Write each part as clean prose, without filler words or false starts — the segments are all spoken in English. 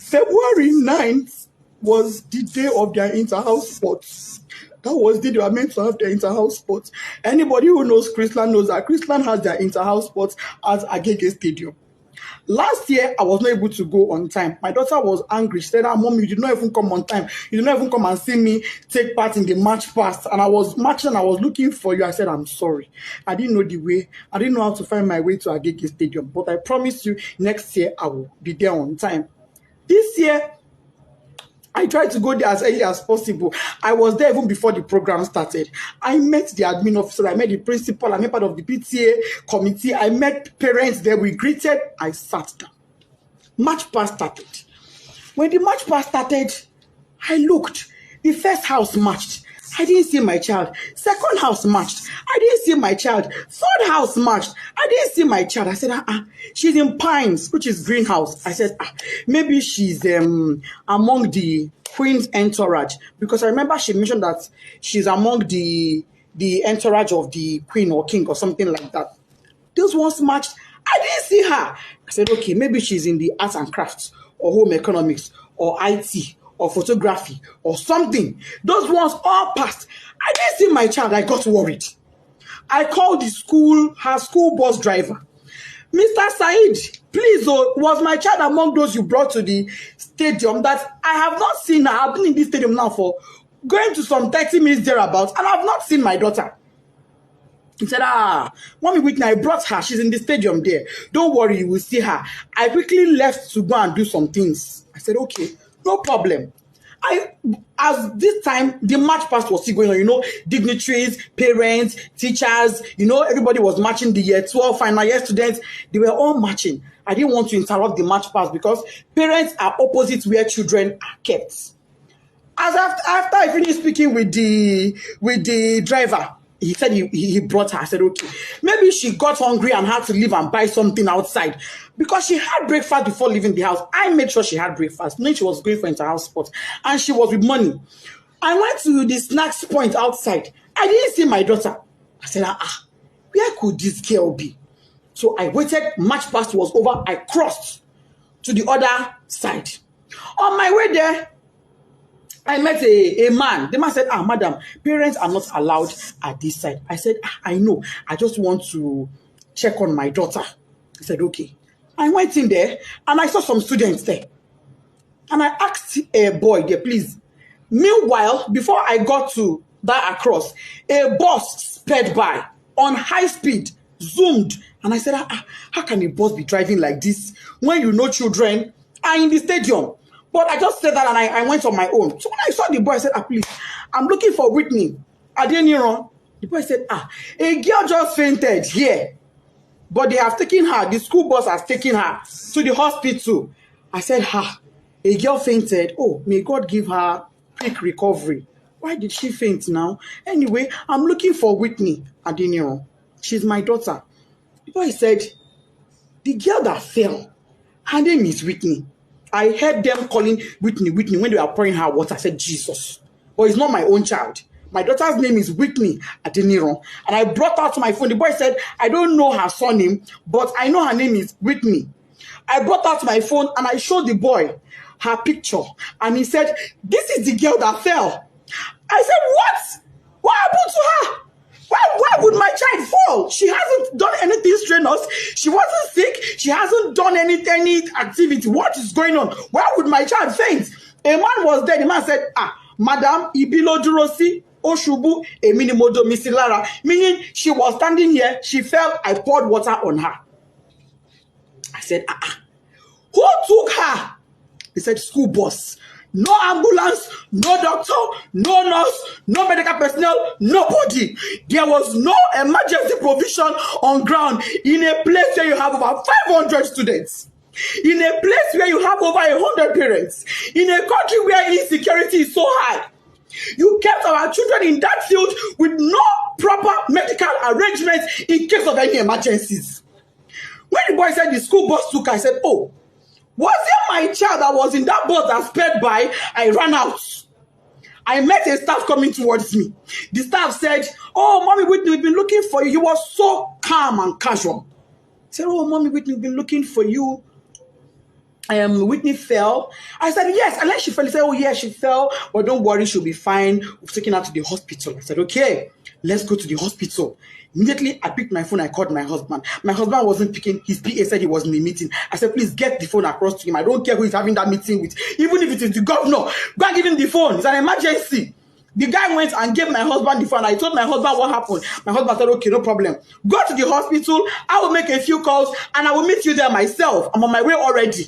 February 9th was the day of their inter-house sports. That was the day they were meant to have their inter-house sports. Anybody who knows Christland knows that Christland has their inter-house sports at Agege Stadium. Last year, I was not able to go on time. My daughter was angry. She said, Mom, you did not even come on time. You did not even come and see me take part in the march past. And I was marching, I was looking for you. I said, I'm sorry. I didn't know the way. I didn't know how to find my way to Agege Stadium. But I promise you, next year, I will be there on time. This year, I tried to go there as early as possible. I was there even before the program started. I met the admin officer, I met the principal, I met part of the PTA committee, I met parents there, we greeted, I sat down. March past started. When the march past started, I looked. The first house marched. I didn't see my child. Second house marched. I didn't see my child. Third house marched. I didn't see my child. I said, she's in Pines, which is greenhouse. I said, maybe she's among the Queen's entourage. Because I remember she mentioned that she's among the entourage of the Queen or King or something like that. Those ones marched. I didn't see her. I said, okay, maybe she's in the arts and crafts or home economics or IT or photography or something. Those ones all passed. I didn't see my child. I got worried. I called the school, her school bus driver. Mr. Said, please, was my child among those you brought to the stadium? That I have not seen her. I've been in this stadium now for going to some 30 minutes thereabouts, and I've not seen my daughter. He said, Mommy Whitney, I brought her. She's in the stadium there. Don't worry, you will see her. I quickly left to go and do some things. I said, okay, no problem. As this time, the march past was still going on, dignitaries, parents, teachers, everybody was marching, the year 12 final year students, they were all marching. I didn't want to interrupt the march past because parents are opposite where children are kept. As after I finished speaking with the driver, he said he brought her. I said, okay. Maybe she got hungry and had to leave and buy something outside. Because she had breakfast before leaving the house. I made sure she had breakfast, knowing she was going for inter-house sports. And she was with money. I went to the snacks point outside. I didn't see my daughter. I said, where could this girl be? So I waited. March past was over. I crossed to the other side. On my way there, I met a man. The man said, madam, parents are not allowed at this side. I said, I know. I just want to check on my daughter. He said, okay. I went in there and I saw some students there. And I asked a boy there, please. Meanwhile, before I got to that across, a bus sped by on high speed, zoomed. And I said, how can a bus be driving like this when children are in the stadium? But I just said that and I went on my own. So when I saw the boy, I said, please, I'm looking for Whitney. Adeniran. The boy said, a girl just fainted here. But they have taken her, the school bus has taken her to the hospital. I said, a girl fainted. Oh, may God give her quick recovery. Why did she faint now? Anyway, I'm looking for Whitney Adeniran. She's my daughter. The boy said, the girl that fell, her name is Whitney. I heard them calling Whitney when they were pouring her water. I said, Jesus. But it's not my own child. My daughter's name is Whitney Adeniran. And I brought out my phone. The boy said, I don't know her surname, but I know her name is Whitney. I brought out my phone and I showed the boy her picture. And he said, this is the girl that fell. I said, what? What happened to her? Why would my child fall? She hasn't done anything strenuous. She wasn't sick. She hasn't done any activity. What is going on? Why would my child faint? A man was there. The man said, Madam, ibilo durosi oshubu eminimodo misilara. Meaning she was standing here. She fell. I poured water on her. I said, who took her? He said, school bus. No ambulance, no doctor, no nurse, no medical personnel, nobody. There was no emergency provision on ground in a place where you have over 500 students, in a place where you have over 100 parents, in a country where insecurity is so high. You kept our children in that field with no proper medical arrangements in case of any emergencies. When the boy said the school bus took her, I said, oh, was it my child that was in that bus that sped by? I ran out. I met a staff coming towards me. The staff said, oh, Mommy Whitney, we've been looking for you. You were so calm and casual. I said, oh, Mommy Whitney, we've been looking for you. Whitney fell. I said, yes. And then she fell. He said, oh, yeah, she fell. But don't worry, she'll be fine. We've taken her to the hospital. I said, okay, let's go to the hospital. Immediately, I picked my phone. I called my husband. My husband wasn't picking. His PA said he was in the meeting. I said, please get the phone across to him. I don't care who he's having that meeting with. Even if it is the governor, go and give him the phone. It's an emergency. The guy went and gave my husband the phone. I told my husband what happened. My husband said, okay, no problem. Go to the hospital. I will make a few calls and I will meet you there myself. I'm on my way already.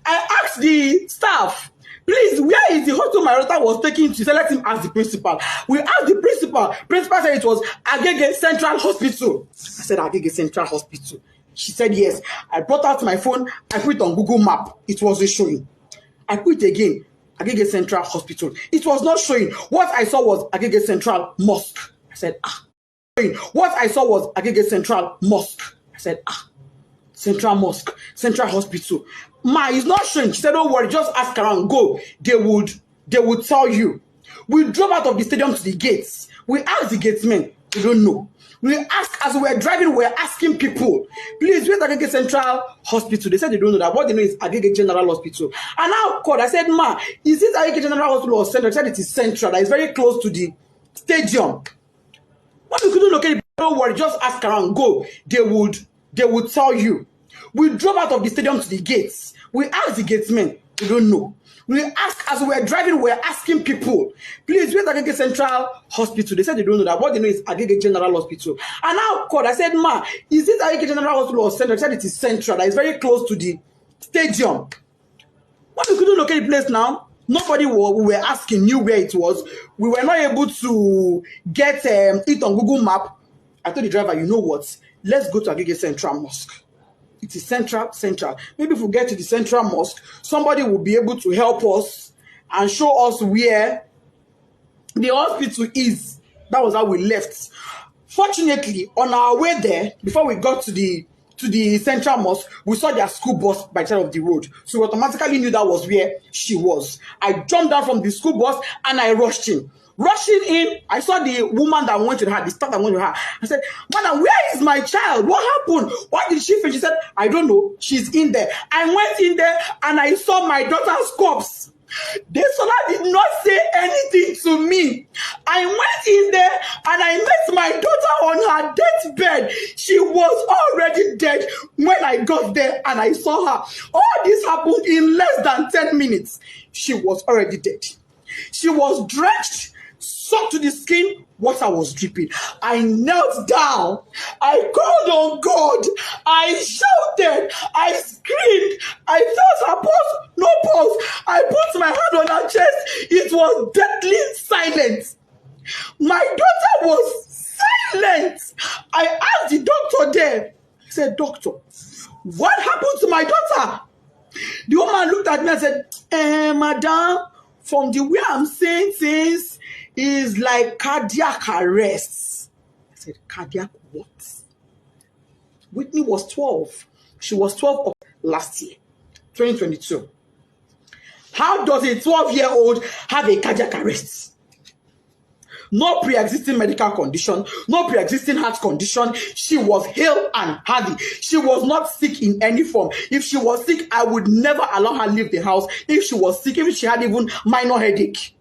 I asked the staff, please, where is the hospital my daughter was taken to? So let him ask the principal. We asked the principal. Principal said it was Agege Central Hospital. I said, Agege Central Hospital. She said, yes. I brought out my phone. I put it on Google Map. It wasn't showing. I put it again. Agege Central Hospital. It was not showing. What I saw was Agege Central Mosque. I said, What I saw was Agege Central Mosque. I said, Central Mosque, Central Hospital. Ma, it's not showing. She said, don't worry, just ask around, go. They would tell you. We drove out of the stadium to the gates. We asked the gatesmen, they don't know. We asked, as we were driving, we were asking people, please, where's Agege Central Hospital? They said they don't know that. What they know is Agege General Hospital. And I called, I said, ma, is this Agege General Hospital or Central? She said it is Central, that is very close to the stadium. What we couldn't locate it, don't worry, just ask around, go. They would tell you. We drove out of the stadium to the gates. We asked the gatesmen, they don't know. We asked, as we were driving, we were asking people, please, where's Agege Central Hospital? They said they don't know that. What they know is Agege General Hospital. And I called, I said, ma, is this Agege General Hospital or Central? She said it is Central, that is very close to the stadium. What we couldn't locate the place now, nobody we were asking knew where it was. We were not able to get it on Google Map. I told the driver, you know what? Let's go to Agege Central Mosque. It is central. Maybe if we get to the Central Mosque, somebody will be able to help us and show us where the hospital is. That was how we left. Fortunately, on our way there, before we got to the Central Mosque, we saw their school bus by the side of the road. So we automatically knew that was where she was. I jumped down from the school bus and I rushed in. Rushing in, I saw the woman that went with her, the staff that went with her. I said, madam, where is my child? What happened? What did she feel? She said, I don't know. She's in there. I went in there and I saw my daughter's corpse. Adesola did not say anything to me. I went in there and I met my daughter on her deathbed. She was already dead when I got there and I saw her. All this happened in less than 10 minutes. She was already dead. She was drenched, soaked to the skin. Water was dripping. I knelt down. I called on God. I shouted. I screamed. I felt her pulse. No pulse. I put my hand on her chest. It was deadly silent. My daughter was silent. I asked the doctor there. He said, doctor, what happened to my daughter? The woman looked at me and said, madam, from the way I'm saying things, is like cardiac arrest. I said, cardiac what? Whitney was 12. She was 12 of last year, 2022. How does a 12-year-old have a cardiac arrest? No pre-existing medical condition, no pre-existing heart condition. She was hale and healthy. She was not sick in any form. If she was sick, I would never allow her leave the house. If she was sick, if she had even minor headache,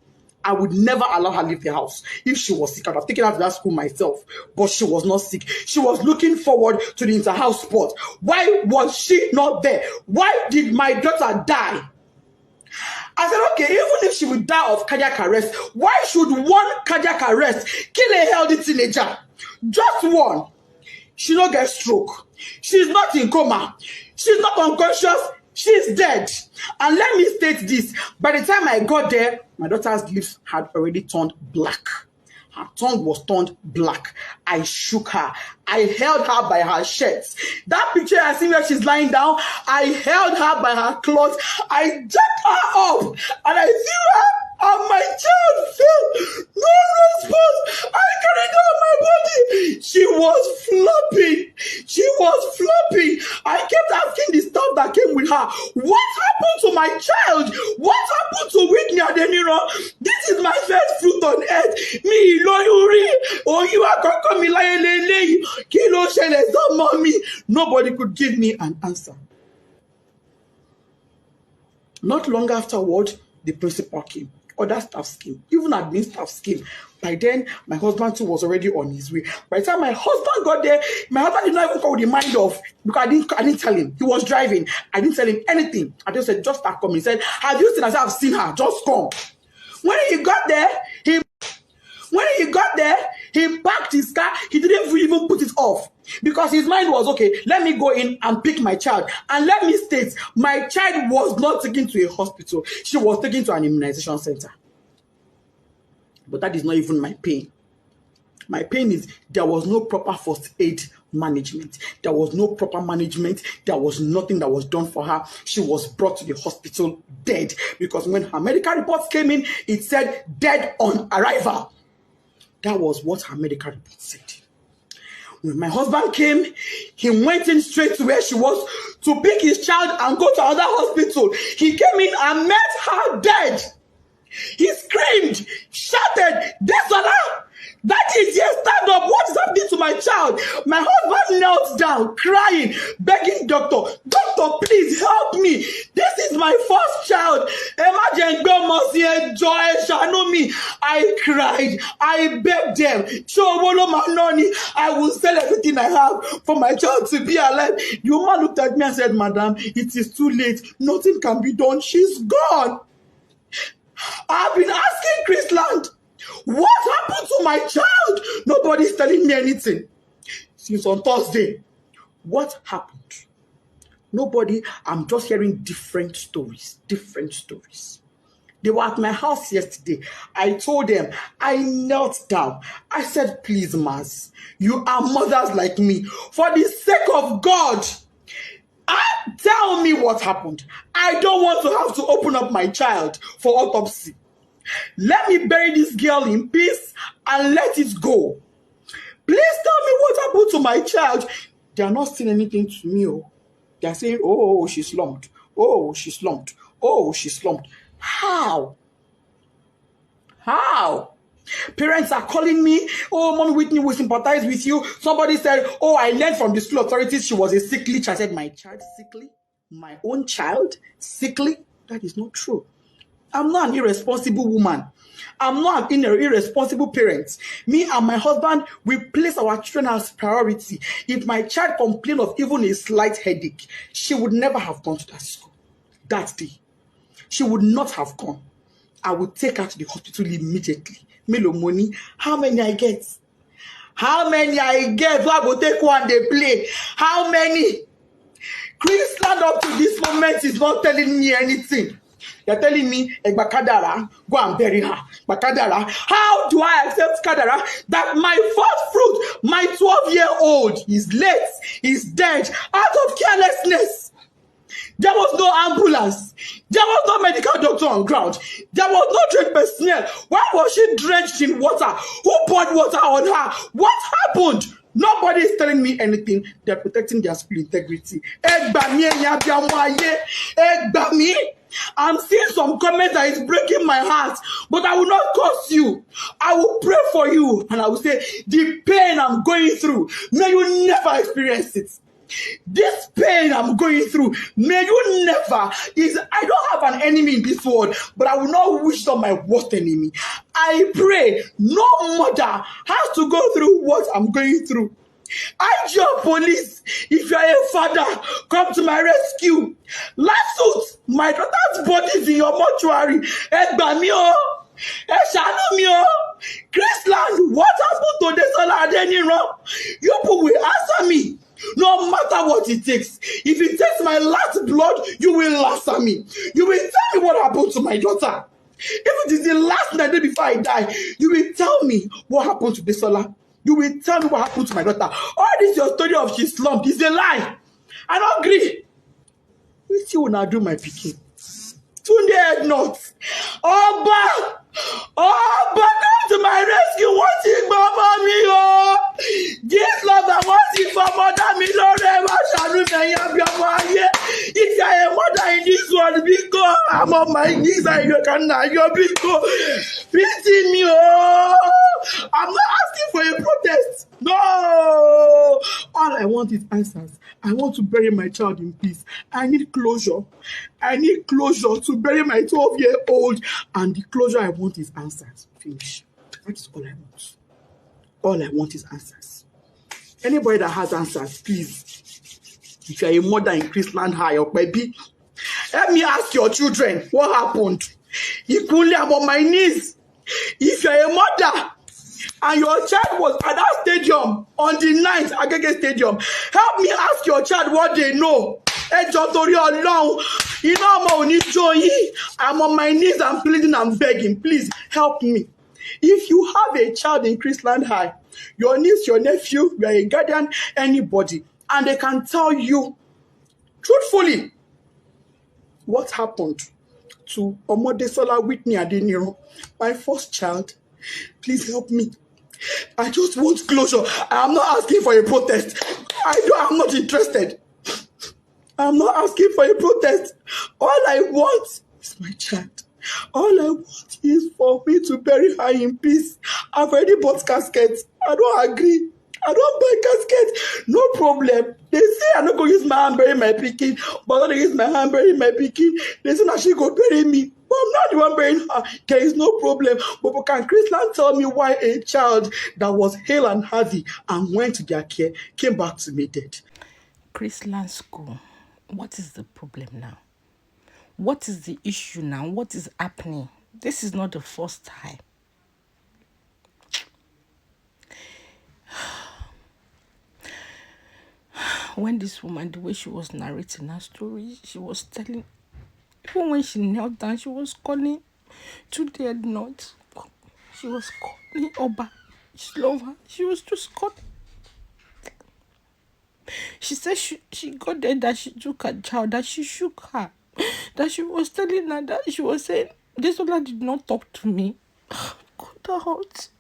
I would never allow her leave the house. If she was sick, I'd have taken her to that school myself. But she was not sick. She was looking forward to the inter-house sport. Why was she not there? Why did my daughter die? I said, okay, even if she would die of cardiac arrest, why should one cardiac arrest kill a healthy teenager? Just one. She don't get stroke. She's not in coma. She's not unconscious. She's dead. And let me state this. By the time I got there, my daughter's lips had already turned black. Her tongue was turned black. I shook her. I held her by her shirt. That picture I see where she's lying down, I held her by her clothes. I jacked her up and I threw her and my child fell. No response. I carried her on my body. She was flopping. She was flopping. I kept asking the staff that came with her, what happened to my child? What happened to Whitney Adeniran? This is my first fruit on earth. Me, Loyuri, oh, you are going to come in Kilo Shele, mommy. Nobody could give me an answer. Not long afterward, the principal came. Other staff came. Even admin staff came. By then, my husband too was already on his way. By the time my husband got there, my husband did not even call the mind off because I didn't tell him. He was driving. I didn't tell him anything. I just said, just start coming. He said, have you seen her? I said, I've seen her. Just come. When he got there, he parked his car. He didn't even put it off because his mind was, okay, let me go in and pick my child. And let me state, my child was not taken to a hospital. She was taken to an immunization center. But that is not even my pain. My pain is there was no proper first aid management. There was no proper management. There was nothing that was done for her. She was brought to the hospital dead because when her medical reports came in, it said dead on arrival. That was what her medical report said. When my husband came, he went in straight to where she was to pick his child and go to another hospital. He came in and met her dead. He screamed, shouted, Adesola, that is, yes, stand up. What is happening to my child? My husband knelt down, crying, begging doctor, please help me. This is my first child. I cried. I begged them. I will sell everything I have for my child to be alive. The woman looked at me and said, Madam, it is too late. Nothing can be done. She's gone. I've been asking Christland, what happened to my child? Nobody's telling me anything. Since on Thursday, what happened? Nobody, I'm just hearing different stories. They were at my house yesterday. I told them, I knelt down. I said, please, Mas, you are mothers like me. For the sake of God, tell me what happened. I don't want to have to open up my child for autopsy. Let me bury this girl in peace and let it go. Please tell me what happened to my child. They are not saying anything to me. They are saying, oh, she's slumped. Oh, she's slumped. Oh, she's slumped. How? Parents are calling me, oh, Mommy Whitney will sympathize with you. Somebody said, oh, I learned from the school authorities she was a sickly child. I said, my child sickly? My own child sickly? That is not true. I'm not an irresponsible woman. I'm not an irresponsible parent. Me and my husband, we place our children as priority. If my child complained of even a slight headache, she would never have gone to that school that day. She would not have gone. I would take her to the hospital immediately. Melo money. How many I get? How many I get? So I go take one, they play. How many? Christland up to this moment is not telling me anything. They're telling me, Kadara, go and bury her. Kadara. How do I accept Kadara that my first fruit, my 12-year-old, is late, is dead, out of carelessness? There was no ambulance. There was no medical doctor on ground. There was no trained personnel. Why was she drenched in water? Who poured water on her? What happened? Nobody is telling me anything. They're protecting their school integrity. I'm seeing some comments that is breaking my heart, but I will not curse you. I will pray for you, and I will say, the pain I'm going through, may you never experience it. This pain I'm going through, may you never. I don't have an enemy in this world, but I will not wish on my worst enemy. I pray no mother has to go through what I'm going through. IGO police, if you are a father, come to my rescue. Last suit, my daughter's body is in your mortuary. Christland, what happened to Adesola Adeniran? You people will answer me. No matter what it takes. If it takes my last blood, you will answer me. You will tell me what happened to my daughter. If it is the last night before I die, you will tell me what happened to Adesola. You will tell me what happened to my daughter. All this your story of she slumped is a lie. I don't agree. What you wanna do, my pikin? Tunde not. Oba, come to my rescue. What is Mama me? This love I want it for mother me Lord ever shall remain your. If you are a mother in this world, because I'm on my knees and you can now, you're because pity me. Oh, I'm not asking for a protest. No, all I want is answers. I want to bury my child in peace. I need closure. I need closure to bury my 12-year-old, and the closure I want is answers. Finish. That is all I want. All I want is answers. Anybody that has answers, please. If you're a mother in Christland High or baby, help me ask your children what happened. Equally, I'm on my knees. If you're a mother and your child was at that stadium on the 9th Agege Stadium, help me ask your child what they know. I'm on my knees, I'm pleading, I'm begging. Please help me. If you have a child in Christland High, your niece, your nephew, you are a guardian, anybody, and they can tell you truthfully what happened to Adesola, Whitney, Adeniran, my first child, please help me. I just want closure. I am not asking for a protest. I'm not interested. I'm not asking for a protest. All I want is my child. All I want is for me to bury her in peace. I've already bought caskets. I don't agree. I don't buy caskets. No problem. They say I'm not going to use my hand bury my pikin, but I'm going to use my hand bury my pikin. They say that she go bury me. But I'm not the one burying her. There is no problem. But can Christland tell me why a child that was hale and healthy and went to their care came back to me dead? Christland school, what is the problem now? What is the issue now? What is happening? This is not the first time. When this woman, the way she was narrating her story, she was telling, even when she knelt down, she was calling to the north. She was calling Oba. She loved her. She was just calling. She said she got there that she took her child, that she shook her, that she was telling her that she was saying, Adesola did not talk to me. God, that hurts.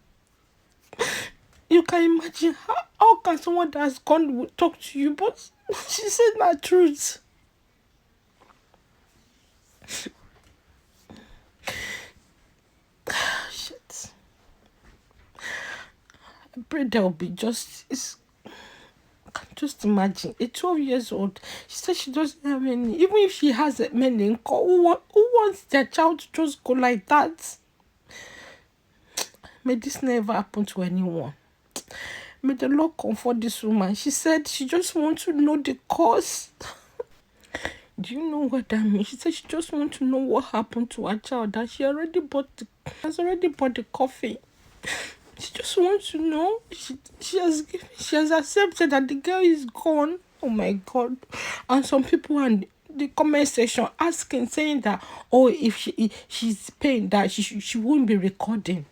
You can imagine how can someone that has gone talk to you, but she said the truth. Shit. I pray there will be justice. Just imagine a 12 years old. She said she doesn't have any. Even if she has many, who wants their child to just go like that? May this never happen to anyone. May the Lord comfort this woman. She said she just wants to know the cause. Do you know what that means? She said she just wants to know what happened to her child. That she has already bought the coffee. She just wants to know. She has accepted that the girl is gone. Oh my God! And some people in the comment section asking, saying that, oh, if she's paying that she won't be recording.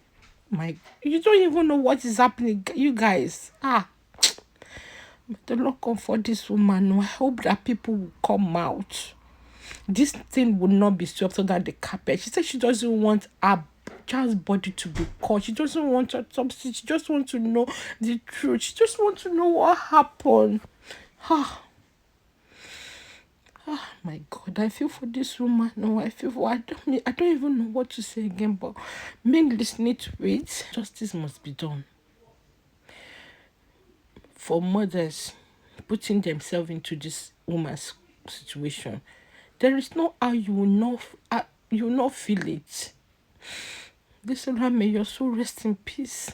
You don't even know what is happening, you guys. The Lord comfort this woman. I hope that people will come out. This thing will not be swept under the carpet. She said she doesn't want her child's body to be caught. She doesn't want autopsy. She just wants to know the truth. She just wants to know what happened. My God, I feel for this woman. No, I don't even know what to say again, but men listening to it, justice must be done. For mothers putting themselves into this woman's situation, there is no how you will not feel it. This may your soul rest in peace.